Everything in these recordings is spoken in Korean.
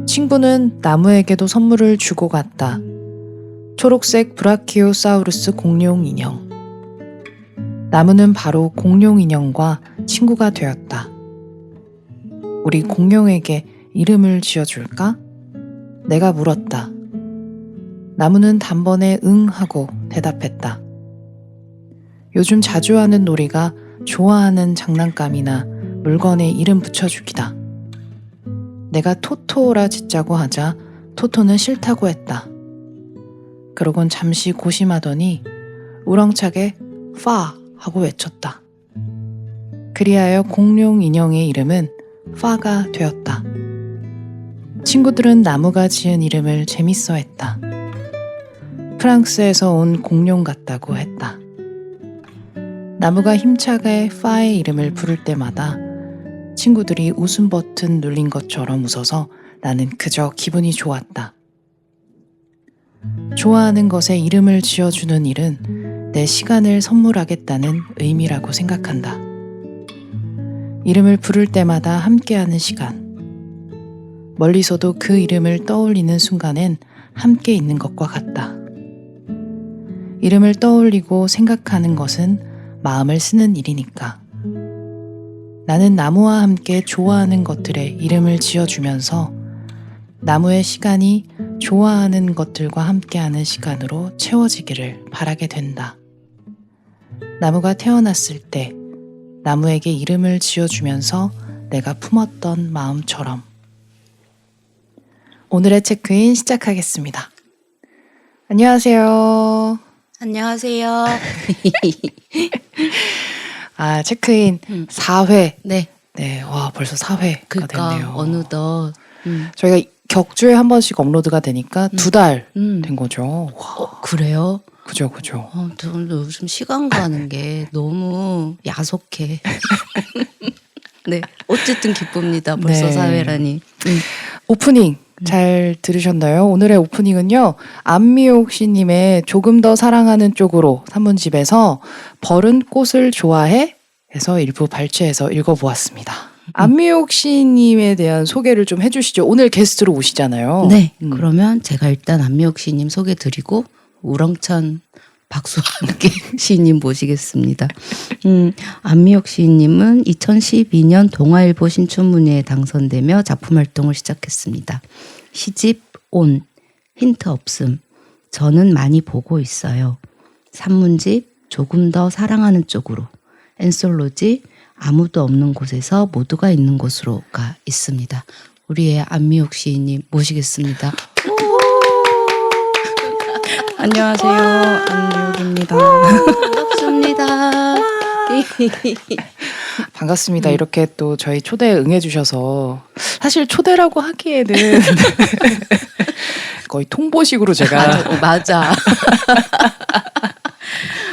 친구는 나무에게도 선물을 주고 갔다. 초록색 브라키오사우루스 공룡 인형. 나무는 바로 공룡 인형과 친구가 되었다. 우리 공룡에게 이름을 지어줄까? 내가 물었다. 나무는 단번에 응 하고 대답했다. 요즘 자주 하는 놀이가 좋아하는 장난감이나 물건에 이름 붙여주기다. 내가 토토라 짓자고 하자 토토는 싫다고 했다. 그러곤 잠시 고심하더니 우렁차게 파 하고 외쳤다. 그리하여 공룡 인형의 이름은 파가 되었다. 친구들은 나무가 지은 이름을 재밌어 했다. 프랑스에서 온 공룡 같다고 했다. 나무가 힘차게 파의 이름을 부를 때마다 친구들이 웃음 버튼 눌린 것처럼 웃어서 나는 그저 기분이 좋았다. 좋아하는 것에 이름을 지어주는 일은 내 시간을 선물하겠다는 의미라고 생각한다. 이름을 부를 때마다 함께하는 시간. 멀리서도 그 이름을 떠올리는 순간엔 함께 있는 것과 같다. 이름을 떠올리고 생각하는 것은 마음을 쓰는 일이니까. 나는 나무와 함께 좋아하는 것들에 이름을 지어주면서 나무의 시간이 좋아하는 것들과 함께하는 시간으로 채워지기를 바라게 된다. 나무가 태어났을 때 나무에게 이름을 지어주면서 내가 품었던 마음처럼. 오늘의 체크인 시작하겠습니다. 안녕하세요. 안녕하세요. 체크인 4회. 네. 네, 와, 벌써 4회가 됐네요. 어느덧. 저희가 격주에 한 번씩 업로드가 되니까 2달 된 거죠. 와. 그래요? 그죠. 저는 요즘 시간 가는 게 너무 야속해. 네. 어쨌든 기쁩니다. 벌써 네. 4회라니. 오프닝 잘 들으셨나요? 오늘의 오프닝은요, 안미옥 씨님의 조금 더 사랑하는 쪽으로 산문집에서 벌은 꽃을 좋아해? 해서 일부 발췌해서 읽어보았습니다. 안미옥 씨님에 대한 소개를 좀 해주시죠. 오늘 게스트로 오시잖아요. 네. 그러면 제가 일단 안미옥 시님 소개 드리고 우렁찬 박수와 함께 시인님 모시겠습니다. 안미옥 시인님은 2012년 동아일보 신춘문예에 당선되며 작품 활동을 시작했습니다. 시집 온, 힌트 없음, 저는 많이 보고 있어요. 산문집 조금 더 사랑하는 쪽으로, 엔솔로지 아무도 없는 곳에서 모두가 있는 곳으로가 있습니다. 우리의 안미옥 시인님 모시겠습니다. 안녕하세요. 안미옥입니다. 반갑습니다. 반갑습니다. 이렇게 또 저희 초대에 응해주셔서, 사실 초대라고 하기에는 거의 통보식으로 제가 맞아.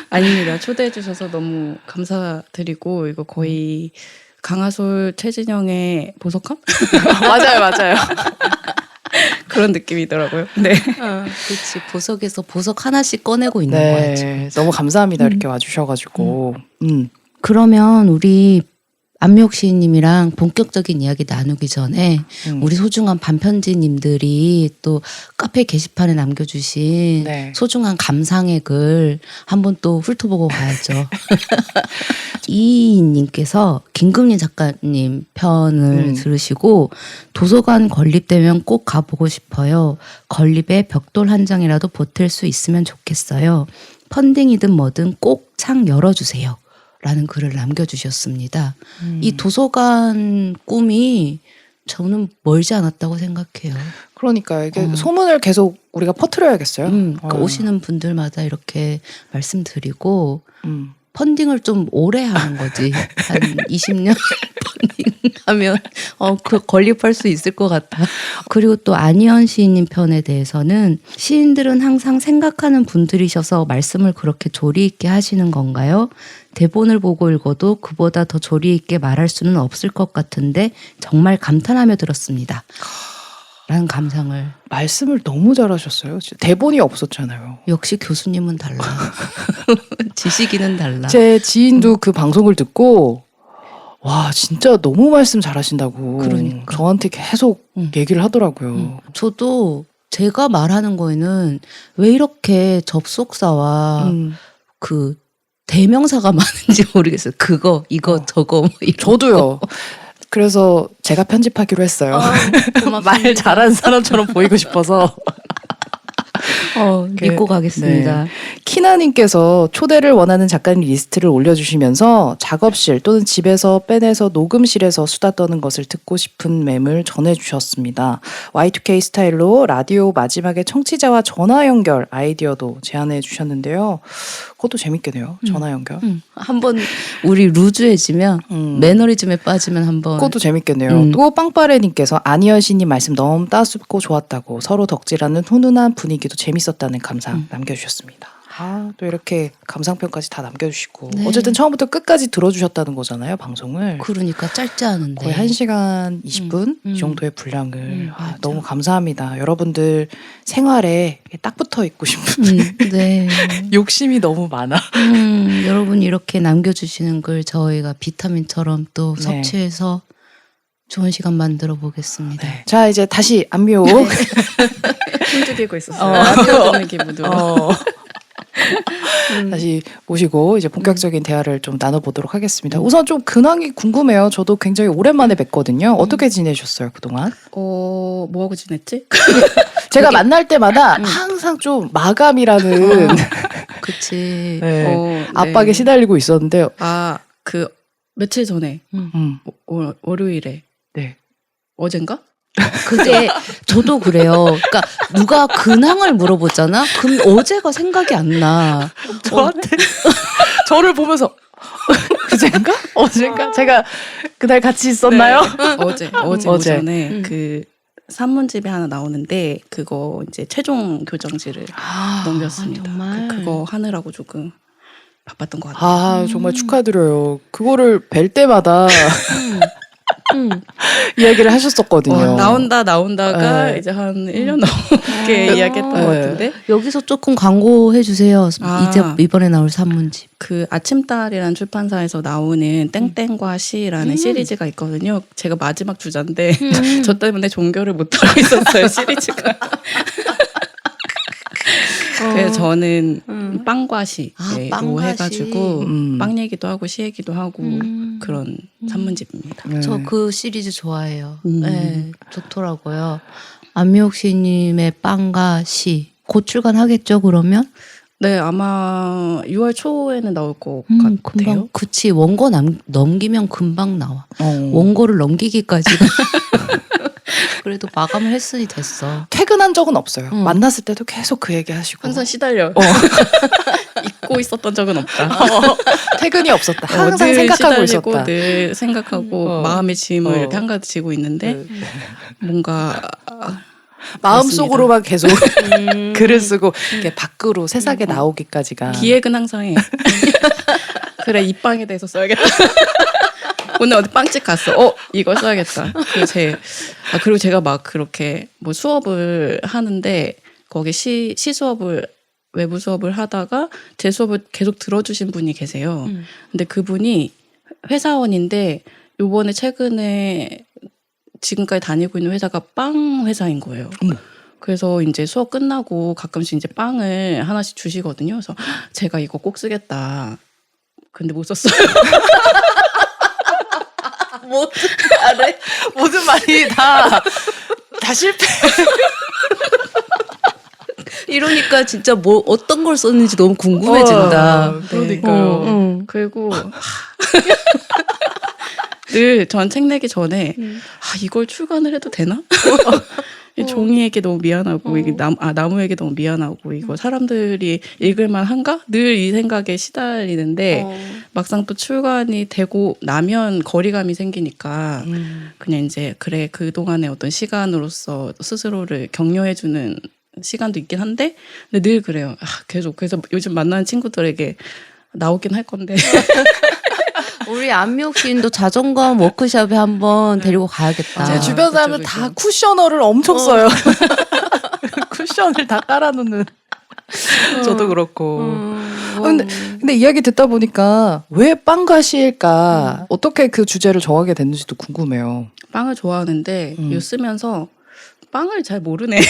아닙니다. 초대해 주셔서 너무 감사드리고, 이거 거의 강하솔 최진영의 보석함? 맞아요. 그런 느낌이더라고요. 네. 그렇지. 보석에서 보석 하나씩 꺼내고 있는 네, 거야지. 너무 감사합니다. 이렇게 와주셔가지고. 그러면 우리 안미옥 시인님이랑 본격적인 이야기 나누기 전에 우리 소중한 반편지님들이 또 카페 게시판에 남겨주신 네. 소중한 감상의 글 한번 또 훑어보고 가야죠. 이님께서 김금리 작가님 편을 들으시고 도서관 건립되면 꼭 가보고 싶어요. 건립에 벽돌 한 장이라도 보탤 수 있으면 좋겠어요. 펀딩이든 뭐든 꼭 창 열어주세요. 라는 글을 남겨주셨습니다. 이 도서관 꿈이 저는 멀지 않았다고 생각해요. 그러니까요. 이게 소문을 계속 우리가 퍼뜨려야겠어요. 그러니까 오시는 분들마다 이렇게 말씀드리고 펀딩을 좀 오래 하는 거지. 한 20년 펀딩하면 건립할 수 있을 것 같아. 그리고 또 안희연 시인님 편에 대해서는 시인들은 항상 생각하는 분들이셔서 말씀을 그렇게 조리 있게 하시는 건가요? 대본을 보고 읽어도 그보다 더 조리 있게 말할 수는 없을 것 같은데 정말 감탄하며 들었습니다. 라는 감상을. 말씀을 너무 잘하셨어요. 대본이 없었잖아요. 역시 교수님은 달라. 지식인은 달라. 제 지인도 그 방송을 듣고 와 진짜 너무 말씀 잘하신다고 그러니까. 저한테 계속 얘기를 하더라고요. 저도 제가 말하는 거에는 왜 이렇게 접속사와 그 대명사가 많은지 모르겠어요. 그거, 이거, 저거 뭐 이런 저도요. 그래서 제가 편집하기로 했어요. 고맙습니다. 말 잘하는 사람처럼 보이고 싶어서. 믿고 가겠습니다. 네. 키나님께서 초대를 원하는 작가님 리스트를 올려주시면서 작업실 또는 집에서 빼내서 녹음실에서 수다 떠는 것을 듣고 싶은 맴을 전해주셨습니다. Y2K 스타일로 라디오 마지막에 청취자와 전화 연결 아이디어도 제안해 주셨는데요. 그것도 재밌겠네요. 전화 연결. 한번 우리 루즈해지면 매너리즘에 빠지면 한번 그것도 재밌겠네요. 또 빵빠레님께서 안희연씨님 말씀 너무 따숩고 좋았다고 서로 덕질하는 훈훈한 분위기도 재밌었다는 감상 남겨주셨습니다. 또 이렇게 감상평까지 다 남겨주시고 네. 어쨌든 처음부터 끝까지 들어주셨다는 거잖아요. 방송을. 그러니까 짧지 않은데 거의 1시간 20분 이 정도의 분량을 너무 감사합니다. 여러분들 생활에 딱 붙어 있고 싶은 네. 욕심이 너무 많아. 여러분이 이렇게 남겨주시는 걸 저희가 비타민처럼 또 네. 섭취해서 좋은 시간 만들어 보겠습니다. 자 이제 다시 안미호 힘들이고 있었어요. 라디오 듣는 기분으로. 다시 모시고 이제 본격적인 대화를 좀 나눠보도록 하겠습니다. 우선 좀 근황이 궁금해요. 저도 굉장히 오랜만에 뵀거든요. 어떻게 지내셨어요 그동안? 뭐 하고 지냈지? 제가 만날 때마다 항상 좀 마감이라는 그치. 네, 네. 압박에 시달리고 있었는데 그 며칠 전에 월요일에 네. 어젠가? 그게 저도 그래요. 그러니까 누가 근황을 물어보잖아. 그럼 어제가 생각이 안 나. 저한테 저를 보면서 그젠가? 어젠가? 제가 그날 같이 있었나요? 네. 어제 어제. 오전에 그 산문집이 하나 나오는데 그거 이제 최종 교정지를 넘겼습니다. 정말? 그거 하느라고 조금 바빴던 것 같아요. 정말 축하드려요. 그거를 뵐 때마다 이야기를 하셨었거든요. 나온다가 네. 이제 한 1년 넘게 이야기했던 것 같은데 여기서 조금 광고해 주세요. 이제 이번에 나올 산문집. 그 아침달이라는 출판사에서 나오는 땡땡과 시라는 시리즈가 있거든요. 제가 마지막 주자인데 저 때문에 종결을 못하고 있었어요. 시리즈가. 그래서 저는 빵과 시로 빵과 해가지고 시. 빵 얘기도 하고 시 얘기도 하고 그런 산문집입니다. 네. 저 그 시리즈 좋아해요. 네, 좋더라고요. 안미옥 씨님의 빵과 시. 곧 출간하겠죠, 그러면? 네, 아마 6월 초에는 나올 것 금방, 같아요. 그치. 원고 넘기면 금방 나와. 어. 원고를 넘기기까지가. 그래도 마감을 했으니 됐어. 퇴근한 적은 없어요. 만났을 때도 계속 그 얘기 하시고. 항상 시달려. 잊고 있었던 적은 없다. 퇴근이 없었다. 항상 늘 생각하고 시달리고 있었다. 늘 생각하고 마음의 짐을 이렇게 한가득 지고 있는데 뭔가 마음속으로만 계속 글을 쓰고 이렇게 밖으로 세상에 나오기까지가 기획은 항상 해. 그래 이 빵에 대해서 써야겠다. 오늘 어디 빵집 갔어. 이거 써야겠다. 그리고 제가 막 그렇게 뭐 수업을 하는데 거기 시 수업을 외부 수업을 하다가 제 수업을 계속 들어주신 분이 계세요. 근데 그분이 회사원인데 요번에 최근에 지금까지 다니고 있는 회사가 빵 회사인 거예요. 그래서 이제 수업 끝나고 가끔씩 이제 빵을 하나씩 주시거든요. 그래서 제가 이거 꼭 쓰겠다. 근데 못 썼어요. 모든 말이 다 실패. 이러니까 진짜 뭐 어떤 걸 썼는지 너무 궁금해진다. 그러니까요. 그리고 늘 전 책 내기 전에 이걸 출간을 해도 되나? 이 종이에게 너무 미안하고 이게 나무에게 너무 미안하고 이거 사람들이 읽을만 한가? 늘 이 생각에 시달리는데 막상 또 출간이 되고 나면 거리감이 생기니까 그냥 이제 그래 그동안의 어떤 시간으로서 스스로를 격려해주는 시간도 있긴 한데 근데 늘 그래요. 계속 그래서 요즘 만나는 친구들에게 나오긴 할 건데 우리 안미옥 시인도 자존감 워크숍에 한번 데리고 가야겠다. 제 주변 사람들 다 쿠셔너를 엄청 써요. 쿠션을 다 깔아놓는. 저도 그렇고. 근데 이야기 듣다 보니까 왜 빵가시일까? 어떻게 그 주제를 정하게 됐는지도 궁금해요. 빵을 좋아하는데 음. 이거 쓰면서 빵을 잘 모르네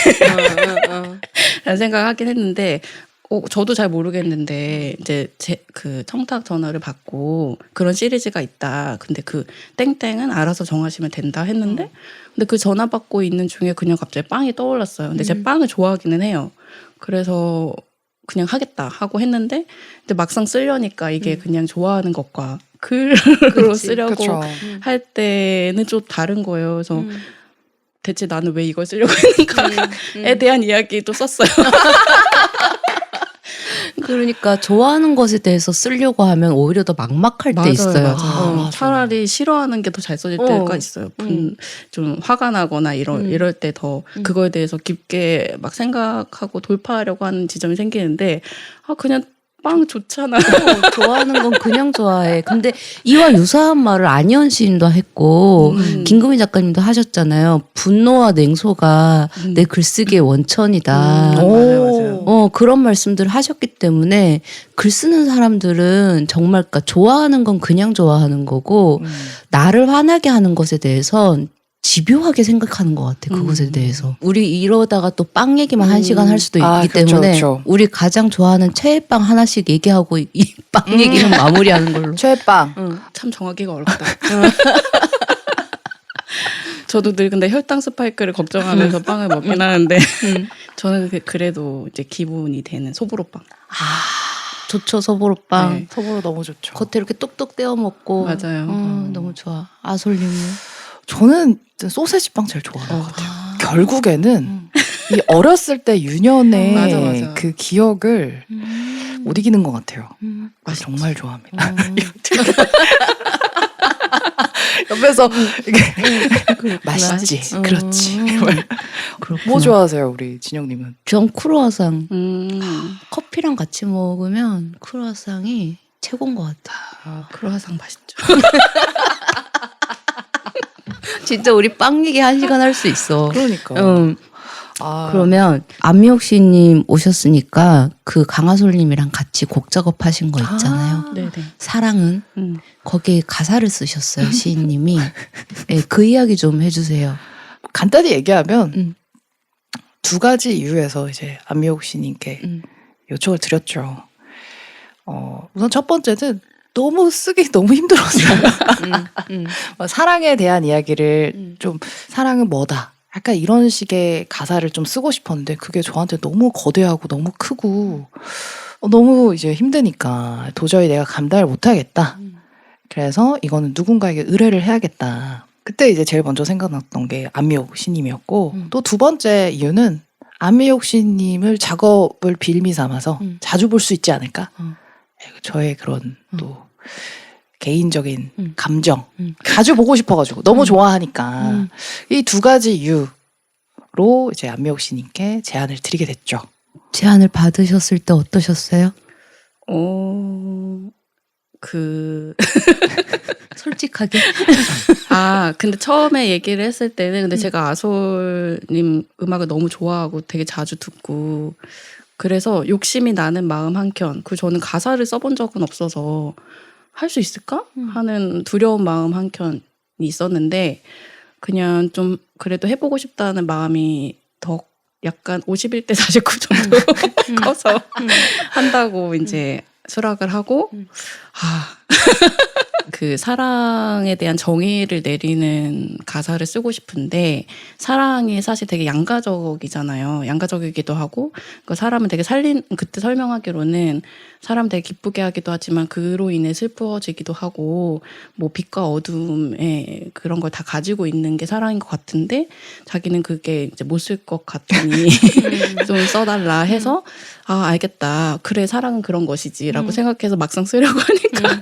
라는 생각을 하긴 했는데 저도 잘 모르겠는데 이제 그 청탁 전화를 받고 그런 시리즈가 있다. 근데 그 땡땡은 알아서 정하시면 된다 했는데 근데 그 전화 받고 있는 중에 그냥 갑자기 빵이 떠올랐어요. 근데 제가 빵을 좋아하기는 해요. 그래서 그냥 하겠다 하고 했는데 근데 막상 쓰려니까 이게 그냥 좋아하는 것과 글로 쓰려고 그쵸. 할 때는 좀 다른 거예요. 그래서 대체 나는 왜 이걸 쓰려고 했는가에 대한 이야기도 썼어요. 그러니까 좋아하는 것에 대해서 쓰려고 하면 오히려 더 막막할 때 있어요. 맞아요. 차라리 싫어하는 게 더 잘 써질 때가 있어요. 좀 화가 나거나 이럴 때 더 그거에 대해서 깊게 막 생각하고 돌파하려고 하는 지점이 생기는데 그냥 빵 좋잖아. 좋아하는 건 그냥 좋아해. 근데 이와 유사한 말을 안희연 시인도 했고 김금희 작가님도 하셨잖아요. 분노와 냉소가 내 글쓰기의 원천이다. 맞아요. 그런 말씀들을 하셨기 때문에 글 쓰는 사람들은 정말 그러니까 좋아하는 건 그냥 좋아하는 거고 나를 화나게 하는 것에 대해선 집요하게 생각하는 것 같아. 그것에 대해서. 우리 이러다가 또 빵 얘기만 한 시간 할 수도 있기 그렇죠, 때문에 그렇죠. 우리 가장 좋아하는 최애빵 하나씩 얘기하고 이 빵 얘기는 마무리하는 걸로. 최빵. 참 정하기가 어렵다. 저도 늘 근데 혈당 스파이크를 걱정하면서 빵을 먹긴 하는데 저는 그래도 이제 기분이 되는 소보로빵. 좋죠, 소보로빵. 네. 소보로 너무 좋죠. 겉에 이렇게 뚝뚝 떼어 먹고. 맞아요. 너무 좋아. 아솔님은? 저는 소세지빵 제일 좋아하는 것 같아요. 결국에는 이 어렸을 때 유년의 맞아. 그 기억을 못 이기는 것 같아요. 그래서 정말 좋아합니다. 옆에서 이게 맛있지, 그렇지. 뭐 좋아하세요, 우리 진영님은? 전 크루아상. 커피랑 커피랑 같이 먹으면 크루아상이 최고인 것 같아. 크루아상 맛있죠. 진짜 우리 빵 얘기 한 시간 할 수 있어. 그러니까. 그러면 안미옥 씨님 오셨으니까 그 강하솔님이랑 같이 곡 작업하신 거 있잖아요. 네네. 사랑은 거기에 가사를 쓰셨어요, 시인님이. 네, 그 이야기 좀 해주세요. 간단히 얘기하면 두 가지 이유에서 이제 안미옥 씨님께 요청을 드렸죠. 우선 첫 번째는 너무 쓰기 너무 힘들었어요. 사랑에 대한 이야기를 좀 사랑은 뭐다. 약간 이런 식의 가사를 좀 쓰고 싶었는데 그게 저한테 너무 거대하고 너무 크고 너무 이제 힘드니까 도저히 내가 감당을 못하겠다. 그래서 이거는 누군가에게 의뢰를 해야겠다. 그때 이제 제일 먼저 생각났던 게 안미옥 씨님이었고 또 두 번째 이유는 안미옥 씨님을 작업을 빌미 삼아서 자주 볼 수 있지 않을까? 저의 그런 또 개인적인 감정 자주 보고 싶어가지고 너무 좋아하니까 이 두 가지 이유로 이제 안미옥 씨님께 제안을 드리게 됐죠. 제안을 받으셨을 때 어떠셨어요? 솔직하게. 근데 처음에 얘기를 했을 때는 근데 제가 아솔님 음악을 너무 좋아하고 되게 자주 듣고 그래서 욕심이 나는 마음 한켠 저는 가사를 써본 적은 없어서 할 수 있을까? 하는 두려운 마음 한켠이 있었는데 그냥 좀 그래도 해보고 싶다는 마음이 더 약간 51대 49 정도 커서 한다고 이제 수락을 하고 그 사랑에 대한 정의를 내리는 가사를 쓰고 싶은데 사랑이 사실 되게 양가적이잖아요. 양가적이기도 하고 그 사람을 되게 그때 설명하기로는 사람 되게 기쁘게 하기도 하지만 그로 인해 슬퍼지기도 하고 뭐 빛과 어둠에 그런 걸 다 가지고 있는 게 사랑인 것 같은데 자기는 그게 이제 못 쓸 것 같으니 좀 써달라 해서 알겠다. 그래 사랑은 그런 것이지라고 생각해서 막상 쓰려고 하니까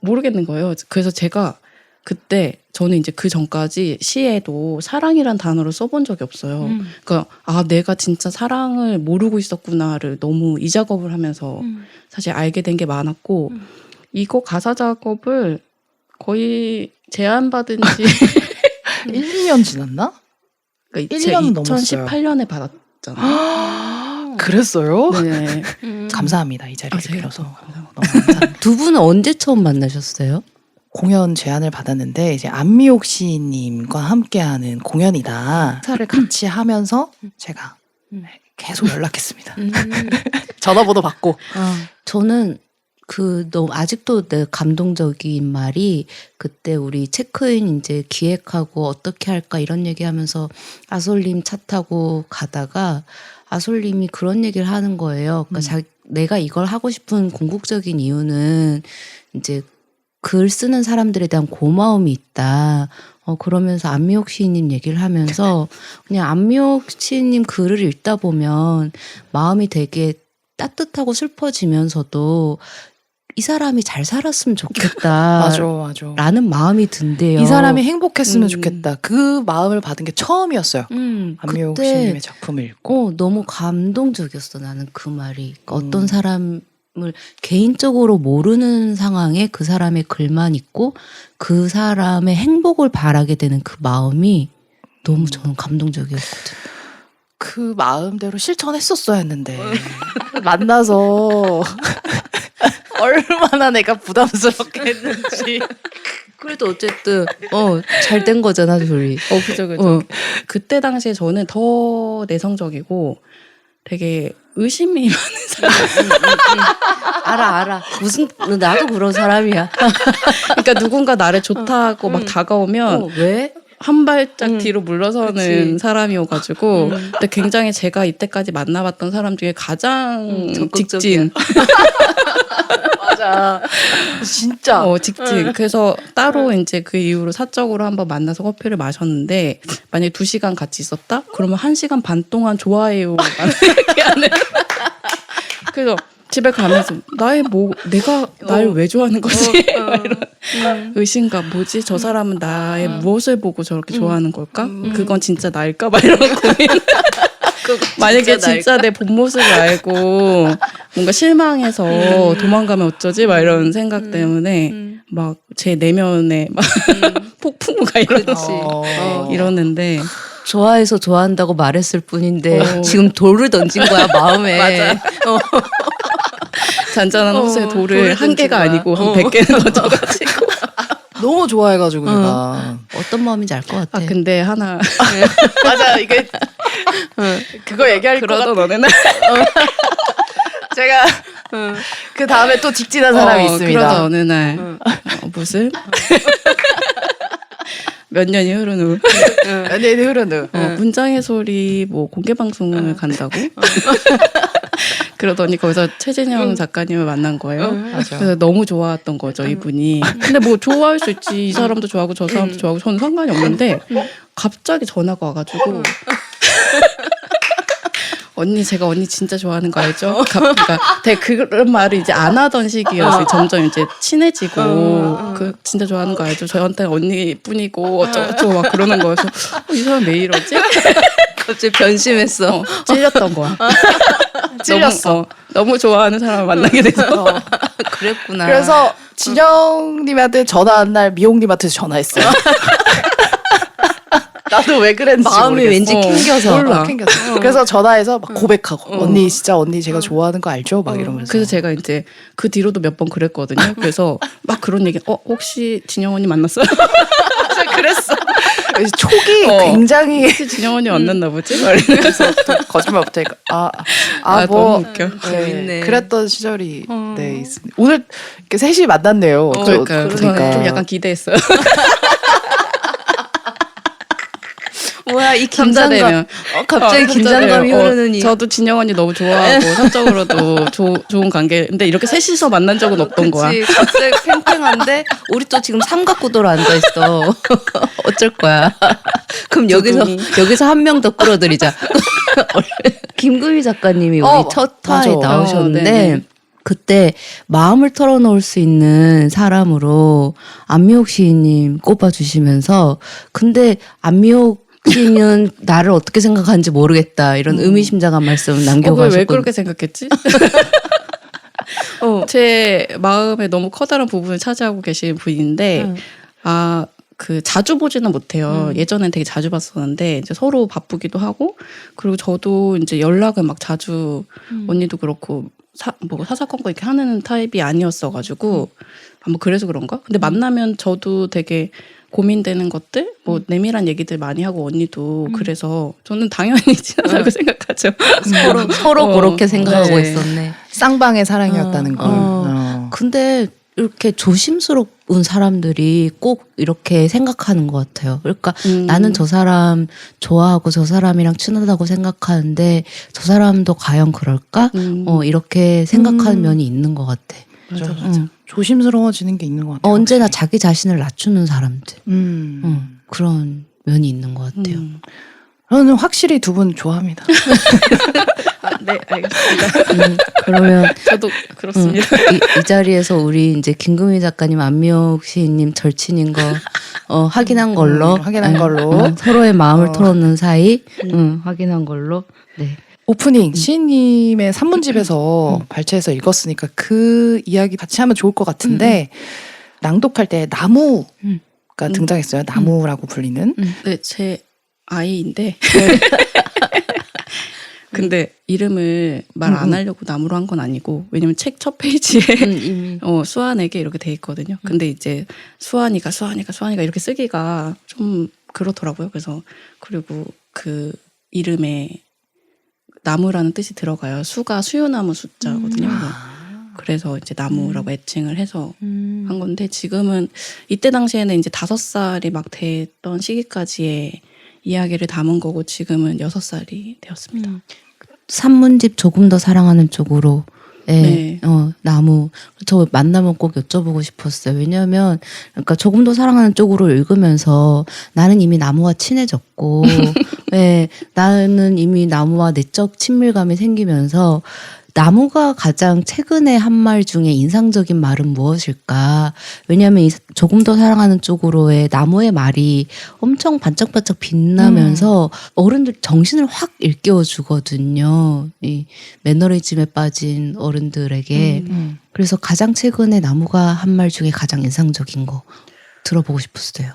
모르겠는 거예요. 그래서 제가 그때 저는 이제 그 전까지 시에도 사랑이란 단어를 써본 적이 없어요. 그러니까 내가 진짜 사랑을 모르고 있었구나를 너무 이 작업을 하면서 사실 알게 된 게 많았고 이거 가사 작업을 거의 제안받은 지 1, 2년 지났나? 그러니까 1년 넘었어요. 2018년에 받았잖아요. 그랬어요? 네. 감사합니다. 이 자리를 제가 빌어서 너무 감사합니다. 두 분은 언제 처음 만나셨어요? 공연 제안을 받았는데 이제 안미옥 시인님과 함께하는 공연이다. 행사를 같이 하면서 제가 계속 연락했습니다. 전화번호 받고. 저는 너무 아직도 내 감동적인 말이 그때 우리 체크인 이제 기획하고 어떻게 할까 이런 얘기하면서 아솔님 차 타고 가다가 아솔님이 그런 얘기를 하는 거예요. 그러니까 내가 이걸 하고 싶은 궁극적인 이유는 이제 글 쓰는 사람들에 대한 고마움이 있다. 그러면서 안미옥 시인님 얘기를 하면서 그냥 안미옥 시인님 글을 읽다 보면 마음이 되게 따뜻하고 슬퍼지면서도 이 사람이 잘 살았으면 좋겠다. 맞아. 라는 마음이 든대요. 이 사람이 행복했으면 좋겠다. 그 마음을 받은 게 처음이었어요. 안미옥 그때 시인님의 작품을 읽고. 너무 감동적이었어. 나는 그 말이. 그러니까 어떤 사람을 개인적으로 모르는 상황에 그 사람의 글만 있고 그 사람의 행복을 바라게 되는 그 마음이 너무 저는 감동적이었거든. 그 마음대로 실천했었어야 했는데 만나서 얼마나 내가 부담스럽게 했는지. 그래도 어쨌든 잘 된 거잖아, 둘이. 그죠. 그때 당시에 저는 더 내성적이고 되게 의심이 많은 사람. 알아. 나도 그런 사람이야. 그러니까 누군가 나를 좋다고 막 다가오면 왜? 한 발짝 뒤로 물러서는 그치. 사람이어가지고 근데 굉장히 제가 이때까지 만나봤던 사람 중에 가장 적극적이야. 직진. 맞아. 진짜. 직진. 그래서 따로 이제 그 이후로 사적으로 한번 만나서 커피를 마셨는데 만약에 2시간 같이 있었다? 그러면 1시간 반 동안 좋아해요. 얘기하는. 그래서 집에 가면서 내가 날 왜 좋아하는 거지? 이런 의심감. 뭐지? 저 사람은 나의 무엇을 보고 저렇게 좋아하는 걸까? 그건 진짜 나일까? 막 이런 고민. 만약에 진짜 내 본 모습을 알고 뭔가 실망해서 도망가면 어쩌지? 막 이런 생각 때문에 막 제 내면에 막 폭풍우가 이러는데 좋아해서 좋아한다고 말했을 뿐인데 지금 돌을 던진 거야 마음에. 맞아. 잔잔한 호수에 돌을 돌을 한 개가 던진 아니고 거야. 한 100개는 던져가지고 너무 좋아해가지고 내가. 어떤 마음인지 알 것 같아. 근데 하나 맞아. 이게 그거 얘기할 것 같아. 그러던 어느 날 제가 그 다음에 또 직진한 사람이 있습니다. 그러던 어느 날 무슨 몇 년이 흐른 후 몇 년이 흐른 후. 문장의 소리 뭐 공개 방송을 간다고 그러더니 거기서 최진영 작가님을 만난 거예요. 맞아. 그래서 너무 좋아했던 거죠, 이분이. 근데 뭐 좋아할 수 있지. 이 사람도 좋아하고 저 사람도 좋아하고 저는 상관이 없는데 갑자기 전화가 와가지고 언니 제가 언니 진짜 좋아하는 거 알죠? 그러니까 되게 그런 말을 이제 안 하던 시기였어요. 점점 이제 친해지고 그 진짜 좋아하는 거 알죠? 저한테 언니뿐이고 어쩌고저쩌고 막 그러는 거여서 이 사람 왜 이러지? 갑자기 변심했어. 찔렸던 거야. 찔렸어. 너무 좋아하는 사람을 만나게 돼서. 그랬구나. 그래서 진영님한테 전화한 날 미용님한테 전화했어요. 나도 왜 그랬는지 마음이 모르겠어. 왠지 캥겨서. 몰라. 캥겼어. 그래서 전화해서 막 고백하고 언니 진짜 언니 제가 좋아하는 거 알죠? 막 이러면서. 그래서 제가 이제 그 뒤로도 몇 번 그랬거든요. 그래서 막 그런 얘기, 혹시 진영 언니 만났어요? 그랬어. 촉이 굉장히 혹시 진영 언니 만났나 보지? 막 이러면서 거짓말 못하니까 너무 웃겨. 재밌네. 그랬던 시절이 네 있습니다. 오늘 이렇게 셋이 만났네요. 그러니까 좀 약간 기대했어요. 뭐야 이 삼자 긴장감. 되면. 갑자기 긴장감이 흐르느니. 저도 진영 언니 너무 좋아하고 사적으로도 좋은 관계. 근데 이렇게 셋이서 만난 적은 없던 거야. 그치, 갑자기 팽팽한데 우리 또 지금 삼각구도로 앉아 있어. 어쩔 거야. 그럼 여기서 한 명 더 끌어들이자. 김금희 작가님이 우리 첫 화에 맞아. 나오셨는데 네네. 그때 마음을 털어놓을 수 있는 사람으로 안미옥 시인님 꼽아주시면서 근데 안미옥 시인은 나를 어떻게 생각하는지 모르겠다 이런 의미심장한 말씀 왜 남겨가셨거든요. 그렇게 생각했지? 제 마음에 너무 커다란 부분을 차지하고 계신 분인데 그 자주 보지는 못해요. 예전엔 되게 자주 봤었는데 이제 서로 바쁘기도 하고 그리고 저도 이제 연락을 막 자주 언니도 그렇고 뭐 사사건건 이렇게 하는 타입이 아니었어가지고 뭐 그래서 그런가? 근데 만나면 저도 되게 고민되는 것들, 뭐 내밀한 얘기들 많이 하고 언니도 그래서 저는 당연히 친하다고 생각하죠. 서로 그렇게 생각하고 네. 있었네. 쌍방의 사랑이었다는 걸. 근데 이렇게 조심스러운 사람들이 꼭 이렇게 생각하는 것 같아요. 그러니까 나는 저 사람 좋아하고 저 사람이랑 친하다고 생각하는데 저 사람도 과연 그럴까? 이렇게 생각하는 면이 있는 것 같아. 맞아. 조심스러워지는 게 있는 것 같아요. 언제나 자기 자신을 낮추는 사람들. 음. 그런 면이 있는 것 같아요. 저는 확실히 두 분 좋아합니다. 네, 알겠습니다. 그러면 저도 그렇습니다. 이 자리에서 우리 이제 김금희 작가님, 안미옥 시인님 절친인 거 확인한 걸로, 확인한 걸로. 서로의 마음을 털어놓는 사이 확인한 걸로. 네. 오프닝 시인님의 산문집에서 발췌해서 읽었으니까 그 이야기 같이 하면 좋을 것 같은데 낭독할 때 나무가 등장했어요. 나무라고 불리는. 네, 제 아이인데. 근데 이름을 말 안 하려고 나무로 한 건 아니고 왜냐면 책 첫 페이지에 이미. 수환에게 이렇게 돼 있거든요. 근데 이제 수환이가 이렇게 쓰기가 좀 그렇더라고요. 그래서 그리고 그 이름에 나무라는 뜻이 들어가요. 수가 수요나무 숫자거든요. 그래서 이제 나무라고 애칭을 해서 한 건데 지금은 이때 당시에는 이제 5살이 막 됐던 시기까지의 이야기를 담은 거고 지금은 6살이 되었습니다. 산문집 조금 더 사랑하는 쪽으로. 네. 나무. 저 만나면 꼭 여쭤보고 싶었어요. 왜냐하면, 그러니까 조금 더 사랑하는 쪽으로 읽으면서 나는 이미 나무와 친해졌고, 네, 나는 이미 나무와 내적 친밀감이 생기면서 나무가 가장 최근에 한 말 중에 인상적인 말은 무엇일까? 왜냐하면 이 조금 더 사랑하는 쪽으로의 나무의 말이 엄청 반짝반짝 빛나면서 어른들 정신을 확 일깨워 주거든요. 이 매너리즘에 빠진 어른들에게. 그래서 가장 최근에 나무가 한 말 중에 가장 인상적인 거 들어보고 싶었어요.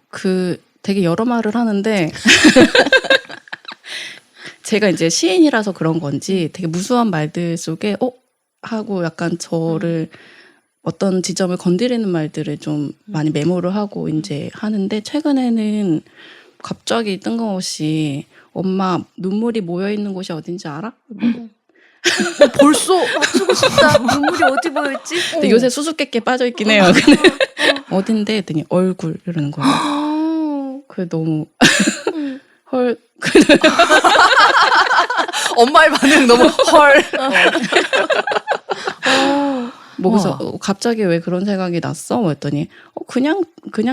그 되게 여러 말을 하는데 제가 이제 시인이라서 그런 건지 되게 무수한 말들 속에 하고 약간 저를 어떤 지점을 건드리는 말들을 좀 많이 메모를 하고 이제 하는데 최근에는 갑자기 뜬금없이 엄마 눈물이 모여 있는 곳이 어딘지 알아? 벌써 맞추고 싶다. 눈물이 어디 보였지? 근데 요새 수수께끼에 빠져 있긴 해요. 근데 어딘데 했더니 얼굴 이러는 거예요. 그게 너무 헐. 엄마의 반응 너무 헐. 뭐 그래서 갑자기 왜 그런 생각이 났어? 뭐 했더니 그냥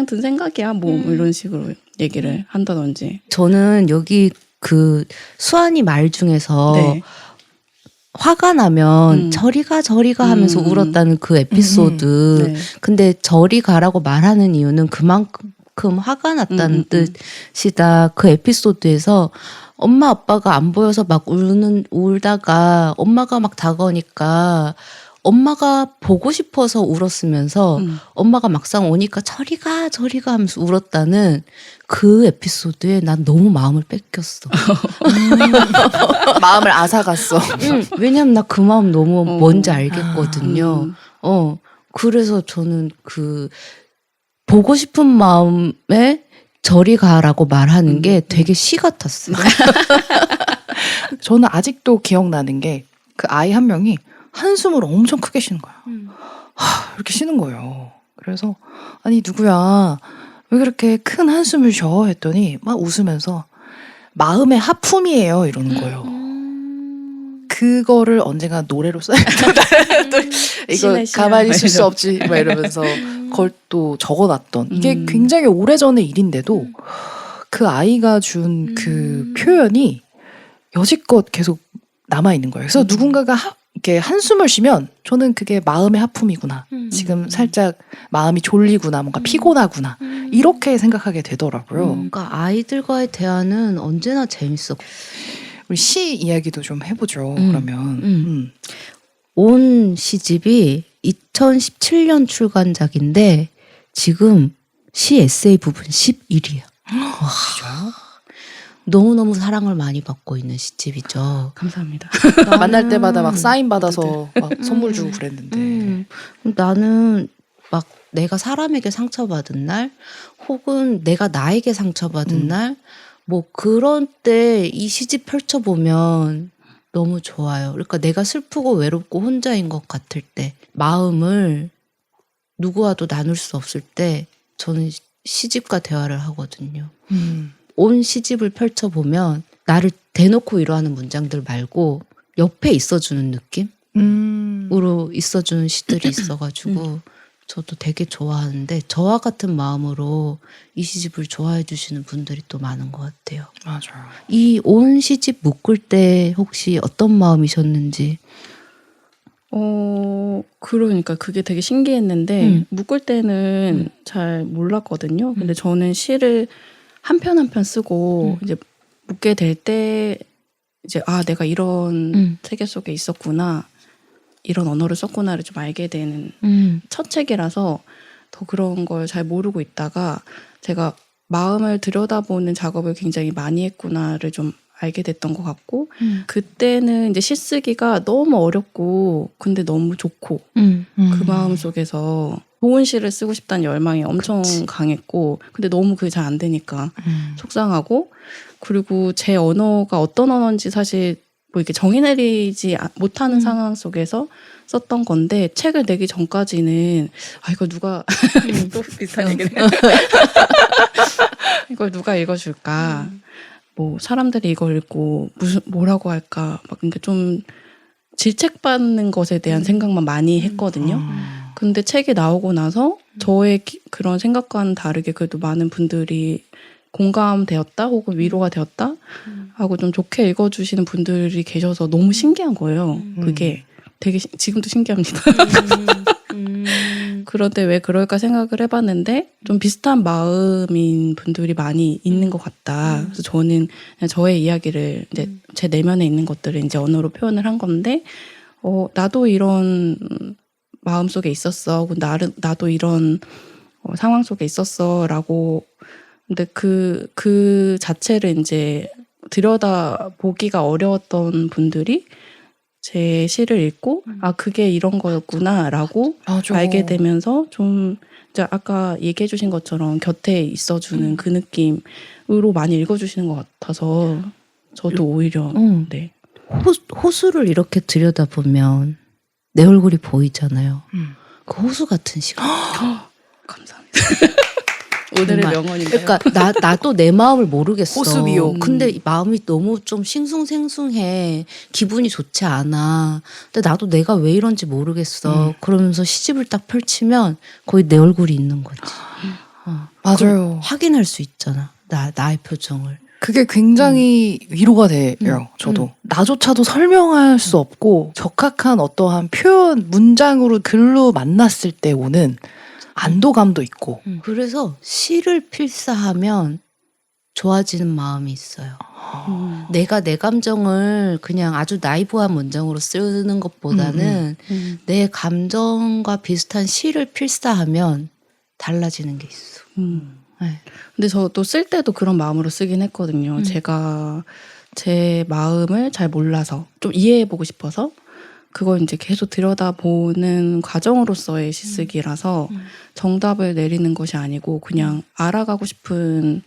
든 생각이야. 뭐 이런 식으로 얘기를 한다든지. 저는 여기 그 수환이 말 중에서 네. 화가 나면 저리 가 하면서 울었다는 그 에피소드. 네. 근데 저리 가라고 말하는 이유는 그만큼 화가 났다는 뜻이다. 그 에피소드에서 엄마 아빠가 안 보여서 막 울다가 엄마가 막 다가오니까 엄마가 보고 싶어서 울었으면서 엄마가 막상 오니까 저리 가 하면서 울었다는 그 에피소드에 난 너무 마음을 뺏겼어. 마음을 앗아갔어. 왜냐면 나 그 마음 너무 뭔지 알겠거든요. 그래서 저는 그 보고 싶은 마음에 저리 가라고 말하는 게 되게 시 같았어요. 저는 아직도 기억나는 게 그 아이 한 명이 한숨을 엄청 크게 쉬는 거야. 이렇게 쉬는 거예요. 그래서 아니 누구야 왜 그렇게 큰 한숨을 쉬어 했더니 막 웃으면서 마음의 하품이에요 이러는 거예요. 그거를 언젠가 노래로 써야겠다. 이거 신의 시야. 가만히 있을 수 없지 막 이러면서 그걸 또 적어놨던 이게 굉장히 오래전의 일인데도 그 아이가 준 그 표현이 여지껏 계속 남아있는 거예요. 그래서 누군가가 이렇게 한숨을 쉬면 저는 그게 마음의 하품이구나. 지금 살짝 마음이 졸리구나. 뭔가 피곤하구나. 이렇게 생각하게 되더라고요. 그러니까 아이들과의 대화는 언제나 재밌어. 우리 시 이야기도 좀 해보죠. 그러면. 온 시집이 2017년 출간작인데 지금 시 에세이 부분 11위야. 너무너무 사랑을 많이 받고 있는 시집이죠. 감사합니다. 만날 때마다 막 사인 받아서 막 선물 주고 그랬는데. 나는 막 내가 사람에게 상처받은 날 혹은 내가 나에게 상처받은 날 뭐 그런 때 이 시집 펼쳐보면 너무 좋아요. 그러니까 내가 슬프고 외롭고 혼자인 것 같을 때 마음을 누구와도 나눌 수 없을 때 저는 시집과 대화를 하거든요. 온 시집을 펼쳐보면 나를 대놓고 위로하는 문장들 말고 옆에 있어주는 느낌으로 있어주는 시들이 있어가지고 저도 되게 좋아하는데 저와 같은 마음으로 이 시집을 좋아해 주시는 분들이 또 많은 것 같아요. 맞아요. 이 온 시집 묶을 때 혹시 어떤 마음이셨는지. 그러니까 그게 되게 신기했는데 묶을 때는 잘 몰랐거든요. 근데 저는 시를 한 편 한 편 쓰고 이제 묶게 될 때 이제 내가 이런 세계 속에 있었구나. 이런 언어를 썼구나를 좀 알게 되는 첫 책이라서 더 그런 걸 잘 모르고 있다가 제가 마음을 들여다보는 작업을 굉장히 많이 했구나를 좀 알게 됐던 것 같고 그때는 이제 시 쓰기가 너무 어렵고 근데 너무 좋고 그 마음 속에서 좋은 시를 쓰고 싶다는 열망이 엄청 강했고 근데 너무 그게 잘 안 되니까 속상하고 그리고 제 언어가 어떤 언어인지 사실 뭐 이렇게 정의 내리지 못하는 상황 속에서 썼던 건데 책을 내기 전까지는 이거 누가 또 비슷한 얘기를 이걸 누가 읽어줄까 뭐 사람들이 이걸 읽고 뭐라고 할까 막 그러니까 좀 질책받는 것에 대한 생각만 많이 했거든요. 근데 책이 나오고 나서 저의 그런 생각과는 다르게 그래도 많은 분들이 공감되었다 혹은 위로가 되었다 하고 좀 좋게 읽어주시는 분들이 계셔서 너무 신기한 거예요. 그게 되게 지금도 신기합니다. 그런데 왜 그럴까 생각을 해봤는데 좀 비슷한 마음인 분들이 많이 있는 것 같다. 그래서 저는 그냥 저의 이야기를 이제 제 내면에 있는 것들을 이제 언어로 표현을 한 건데 나도 이런 마음 속에 있었어. 나도 이런 상황 속에 있었어라고. 근데 그 자체를 이제 들여다보기가 어려웠던 분들이 제 시를 읽고 그게 이런 거였구나라고 맞아. 알게 되면서 좀 이제 아까 얘기해 주신 것처럼 곁에 있어주는 그 느낌으로 많이 읽어주시는 것 같아서 저도 오히려 네. 호수를 이렇게 들여다보면 내 얼굴이 보이잖아요. 그 호수 같은 시간. 감사합니다. 오늘의 정말. 명언인가요? 그러니까 나도 내 마음을 모르겠어. 호수비요. 근데 이 마음이 너무 좀 싱숭생숭해. 기분이 좋지 않아. 근데 나도 내가 왜 이런지 모르겠어. 그러면서 시집을 딱 펼치면 거의 내 얼굴이 있는 거지. 맞아요. 확인할 수 있잖아. 나의 표정을. 그게 굉장히 위로가 돼요. 저도. 나조차도 설명할 수 없고 적합한 어떠한 표현, 문장으로 글로 만났을 때 오는 안도감도 있고. 그래서 시를 필사하면 좋아지는 마음이 있어요. 내가 내 감정을 그냥 아주 나이브한 문장으로 쓰는 것보다는 내 감정과 비슷한 시를 필사하면 달라지는 게 있어. 네. 근데 저도 쓸 때도 그런 마음으로 쓰긴 했거든요. 제가 제 마음을 잘 몰라서 좀 이해해보고 싶어서 그걸 이제 계속 들여다보는 과정으로서의 시쓰기라서 정답을 내리는 것이 아니고 그냥 알아가고 싶은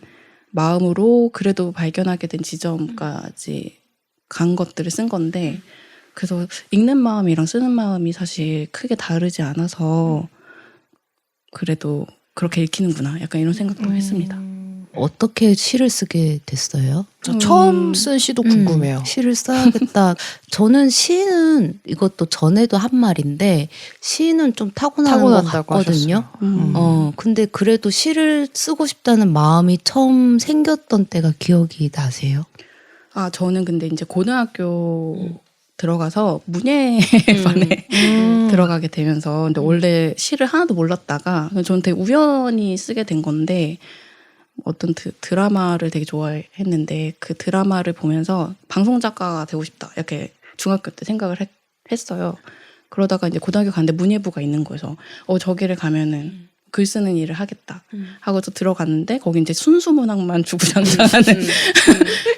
마음으로 그래도 발견하게 된 지점까지 간 것들을 쓴 건데 그래서 읽는 마음이랑 쓰는 마음이 사실 크게 다르지 않아서 그래도 그렇게 읽히는구나 약간 이런 생각도 했습니다. 어떻게 시를 쓰게 됐어요? 저 처음 쓴 시도 궁금해요. 시를 써야겠다. 저는 시는 이것도 전에도 한 말인데 시는 좀 타고나는 것 타고난다고 같거든요. 하셨어요. 근데 그래도 시를 쓰고 싶다는 마음이 처음 생겼던 때가 기억이 나세요? 저는 근데 이제 고등학교 들어가서 문예반에 들어가게 되면서 근데 원래 시를 하나도 몰랐다가 저는 되게 우연히 쓰게 된 건데 어떤 드라마를 되게 좋아했는데 그 드라마를 보면서 방송 작가가 되고 싶다 이렇게 중학교 때 생각을 했어요. 그러다가 이제 고등학교 갔는데 문예부가 있는 거여서 저기를 가면은 글 쓰는 일을 하겠다 하고서 들어갔는데 거기 이제 순수문학만 주구장창하는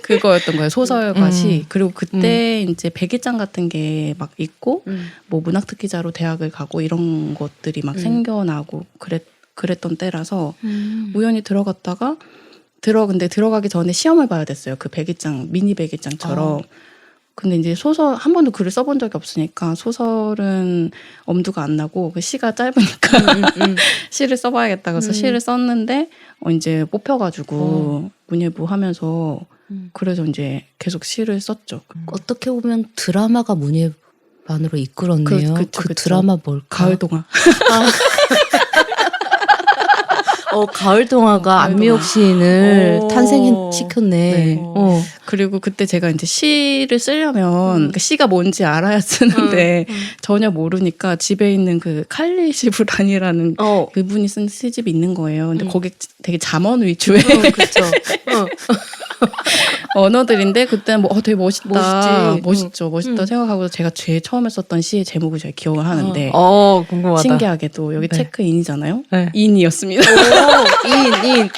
그거였던 거예요. 소설과 시. 그리고 그때 이제 백일장 같은 게 막 있고 뭐 문학특기자로 대학을 가고 이런 것들이 막 생겨나고 그랬던 때라서 우연히 들어갔다가 근데 들어가기 전에 시험을 봐야 됐어요. 그 백일장 미니 백일장처럼. 근데 이제 소설 한 번도 글을 써본 적이 없으니까 소설은 엄두가 안 나고 그 시가 짧으니까 시를 써봐야겠다 그래서 시를 썼는데 이제 뽑혀가지고 문예부 하면서 그래서 이제 계속 시를 썼죠. 어떻게 보면 드라마가 문예반으로 이끌었네요. 그쵸. 드라마 뭘까? 가을 동화. 가을 동화가 가을 안미옥 시인을 오. 탄생시켰네. 네. 어. 그리고 그때 제가 이제 시를 쓰려면 그 시가 뭔지 알아야 쓰는데 전혀 모르니까 집에 있는 그 칼리 시브란이라는 그분이 쓴 시집이 있는 거예요. 근데 거기 되게 잠언 위주의 그렇죠. 언어들인데 그때는 뭐 되게 멋있다, 멋있지. 멋있다 생각하고 제가 제일 처음에 썼던 시의 제목을 제가 기억을 하는데 궁금하다. 신기하게도 여기 네. 체크인이잖아요. 네. 인이었습니다. 인.